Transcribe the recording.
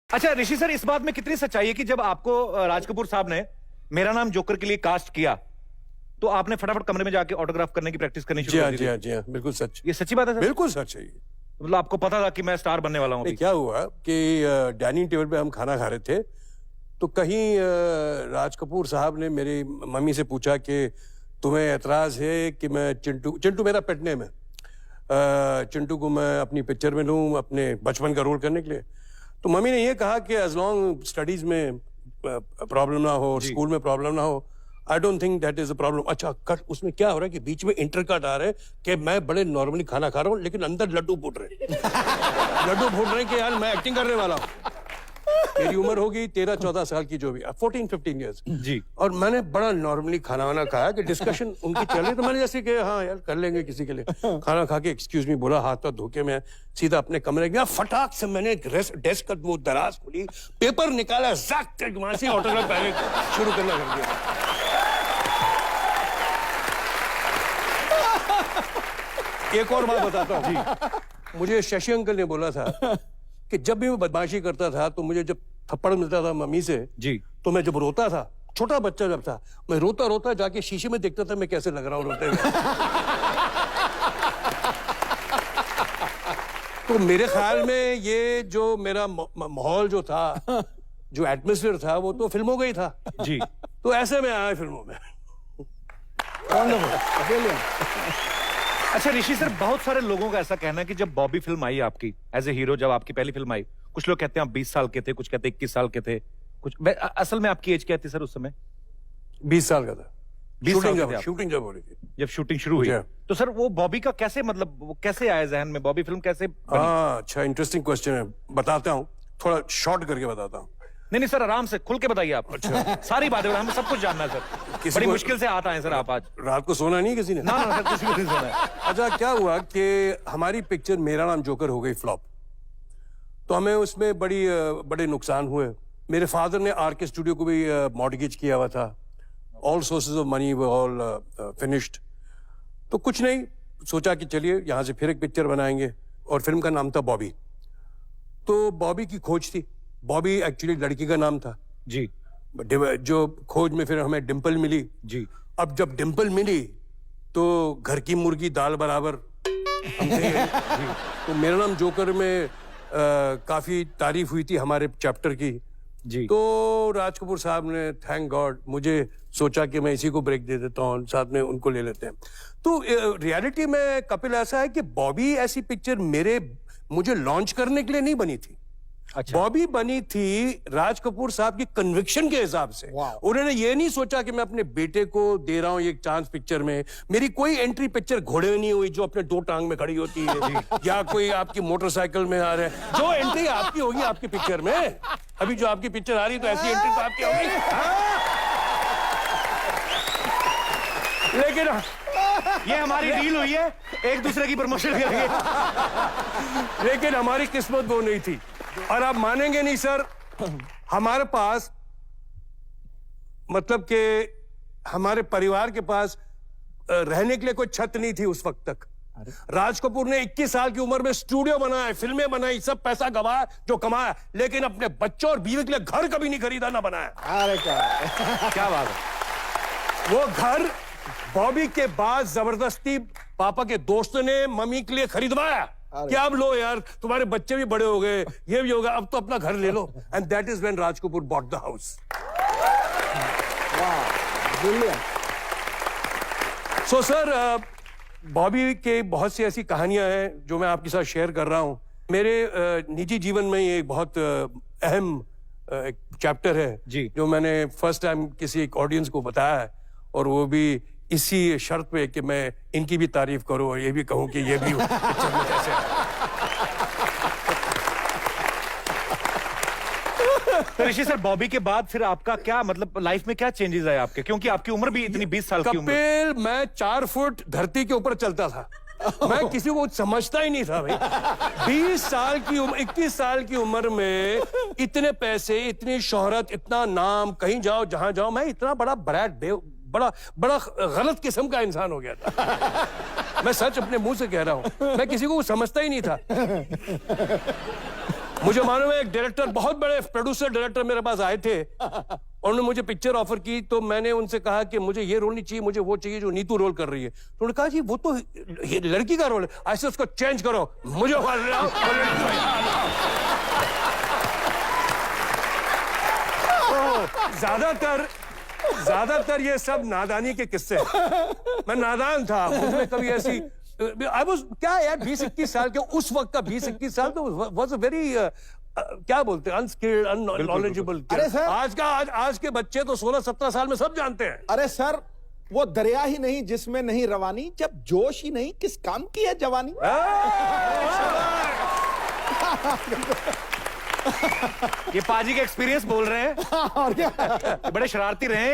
अच्छा ऋषि सर, इस बात में कितनी सच्चाई है कि जब आपको राज कपूर साहब ने मेरा नाम जोकर के लिए कास्ट किया तो आपने फटाफट कमरे में जाके ऑटोग्राफ करने की प्रैक्टिस करनी शुरू कर दी? जी हाँ, बिल्कुल सच। ये सच्ची बात है सर? बिल्कुल सच है। मतलब आपको पता था कि मैं स्टार बनने वाला हूँ? क्या हुआ कि डाइनिंग टेबल पे हम खाना खा रहे थे तो कहीं राज कपूर साहब ने मेरी मम्मी से पूछा कि तुम्हें एतराज है कि मैं चिंटू मेरा पेट नेम है, चिंटू को मैं अपनी पिक्चर में लूं अपने बचपन का रोल करने के लिए। तो मम्मी ने ये कहा कि एज लॉन्ग स्टडीज में प्रॉब्लम ना हो, स्कूल में प्रॉब्लम ना हो, I don't think that is a problem. अच्छा कट, उसमें क्या हो रहा है कि बीच में इंटर कट आ रहा है कि मैं बड़े नॉर्मली खाना खा रहा हूँ लेकिन अंदर लड्डू फूट रहे लड्डू फूट रहे कि यार मैं एक्टिंग करने वाला हूँ। मेरी उम्र होगी 13-14 साल की, जो भी 14-15 ईयर्स जी। और मैंने बड़ा नॉर्मली खाना वाना खाया कि डिस्कशन उनकी चल रही, तो मैंने जैसे कि हाँ यार कर लेंगे किसी के लिए। खाना खा के एक्सक्यूज मी बोला, हाथ तो धोके मैं सीधा अपने कमरे गया। फटाक से मैंने डेस्क का वो दराज खोली, पेपर निकाला, वहां से ऑटोग्राफ पहले शुरू करना कर दिया। एक और बात बताता हूँ जी, मुझे शशि अंकल ने बोला था कि जब भी मैं बदमाशी करता था तो मुझे जब थप्पड़ मिलता था मम्मी से जी, तो मैं जब रोता था, छोटा बच्चा जब था, मैं रोता रोता जाके शीशे में देखता था मैं कैसे लग रहा हूँ रोते हुए। तो मेरे ख्याल में ये जो मेरा माहौल जो था, जो एटमॉस्फेयर था, वो तो फिल्मों का ही था जी। तो ऐसे में आया फिल्मों में। अच्छा ऋषि सर, बहुत सारे लोगों का ऐसा कहना है कि जब बॉबी फिल्म आई आपकी एज ए हीरो, जब आपकी पहली फिल्म आई, कुछ लोग कहते हैं आप 20 साल के थे, कुछ कहते हैं 21 साल के थे, कुछ असल में आपकी एज क्या थी सर उस समय? 20 साल का था। 20 साल के थे शूटिंग जब हो रही थी, जब शूटिंग शुरू हुई, तो सर वो बॉबी का कैसे, मतलब वो कैसे आया जहन में, बॉबी फिल्म कैसे बनी? अच्छा इंटरेस्टिंग क्वेश्चन है, बताता हूँ, थोड़ा शॉर्ट करके बताता हूँ। नहीं सर, आराम से खुल के बताइए आप। अच्छा सारी बातें, हमें सब कुछ जानना है सर। बड़ी मुश्किल से आता है सर आप आज। रात को सोना नहीं किसी ने? ना सर, किसी को नहीं सोना है। अच्छा क्या हुआ कि हमारी पिक्चर मेरा नाम जोकर हो गई फ्लॉप, तो हमें उसमें बड़े नुकसान हुए। मेरे फादर ने आरके स्टूडियो को भी मॉर्टगेज किया हुआ था, all sources of money were all finished. तो कुछ नहीं, सोचा कि चलिए यहाँ से फिर एक पिक्चर बनाएंगे, और फिल्म का नाम था बॉबी। तो बॉबी की खोज थी, बॉबी एक्चुअली लड़की का नाम था जी। जो खोज में फिर हमें डिंपल मिली जी। अब जब डिंपल मिली तो घर की मुर्गी दाल बराबर तो मेरा नाम जोकर में काफी तारीफ हुई थी हमारे चैप्टर की जी। तो राज कपूर साहब ने थैंक गॉड मुझे सोचा कि मैं इसी को ब्रेक दे देता हूँ, साथ में उनको ले लेते हैं। तो रियलिटी में कपिल ऐसा है कि बॉबी ऐसी पिक्चर मुझे लॉन्च करने के लिए नहीं बनी थी। अच्छा। बॉबी बनी थी राज कपूर साहब की कन्विक्शन के हिसाब से। उन्होंने ये नहीं सोचा कि मैं अपने बेटे को दे रहा हूं एक चांस पिक्चर में। मेरी कोई एंट्री पिक्चर घोड़े में नहीं हुई जो अपने 2 टांग में खड़ी होती है या कोई आपकी मोटरसाइकिल में आ रहा है। जो एंट्री आपकी होगी आपकी पिक्चर में, अभी जो आपकी पिक्चर आ रही है तो ऐसी एंट्री तो आपकी होगी। लेकिन ये हमारी डील हुई है, एक दूसरे की प्रमोशन करेंगे। लेकिन हमारी किस्मत वो नहीं थी। और आप मानेंगे नहीं सर, हमारे पास मतलब कि हमारे परिवार के पास रहने के लिए कोई छत नहीं थी उस वक्त तक। राज कपूर ने 21 साल की उम्र में स्टूडियो बनाया, फिल्में बनाई, सब पैसा गवाया जो कमाया, लेकिन अपने बच्चों और बीवी के लिए घर कभी नहीं खरीदा ना बनाया। अरे क्या बात है। वो घर बॉबी के बाद जबरदस्ती पापा के दोस्त ने मम्मी के लिए खरीदवाया कि अब लो यार, तुम्हारे बच्चे भी बड़े हो गए, ये भी होगा, अब तो अपना घर ले लो। And that is when Raj Kapoor bought the house. So sir, Bobby के बहुत सी ऐसी कहानियां हैं जो मैं आपके साथ शेयर कर रहा हूं। मेरे निजी जीवन में ये बहुत अहम एक चैप्टर है जी, जो मैंने फर्स्ट टाइम किसी एक ऑडियंस को बताया है, और वो भी इसी शर्त पे कि मैं इनकी भी तारीफ करूं और ये भी कहूं कि ये भी पिक्चर में कैसे तो ऋषि सर, बॉबी के बाद फिर आपका क्या, मतलब लाइफ में क्या चेंजेस आए आपके, क्योंकि आपकी उम्र भी इतनी 20 साल की उम्र। कपिल, मैं 4 फुट धरती के ऊपर चलता था, मैं किसी को समझता ही नहीं था भाई। 20 साल की उम्र, 21 साल की उम्र में इतने पैसे, इतनी शोहरत, इतना नाम, कहीं जाओ जहां जाओ, मैं इतना बड़ा गलत किस्म का इंसान हो गया था। मैं सच अपने मुंह से कह रहा हूं, मैं किसी को समझता ही नहीं था। मुझे मालूम है एक डायरेक्टर, बहुत बड़े प्रोड्यूसर डायरेक्टर मेरे पास आए थे, उन्होंने मुझे पिक्चर ऑफर की, तो मैंने उनसे कहा कि मुझे ये रोल नहीं चाहिए, मुझे वो चाहिए जो नीतू रोल कर रही है। तो उन्होंने कहा जी वो तो ये लड़की का रोल है, ऐसे उसको चेंज करो, मुझे ज्यादातर ये सब नादानी के किस्से हैं। मैं नादान था, मुझे कभी ऐसी आई वाज क्या यार 20-21 साल के उस वक्त का 20-21 साल तो वाज अ वेरी क्या बोलते हैं अनस्किल्ड अननॉलेजेबल। अरे सर, आज के बच्चे तो 16-17 साल में सब जानते हैं। अरे सर, वो दरिया ही नहीं जिसमें नहीं रवानी, जब जोश ही नहीं किस काम की है जवानी। ये पाजी के एक्सपीरियंस बोल रहे हैं। और क्या बड़े शरारती रहे हैं।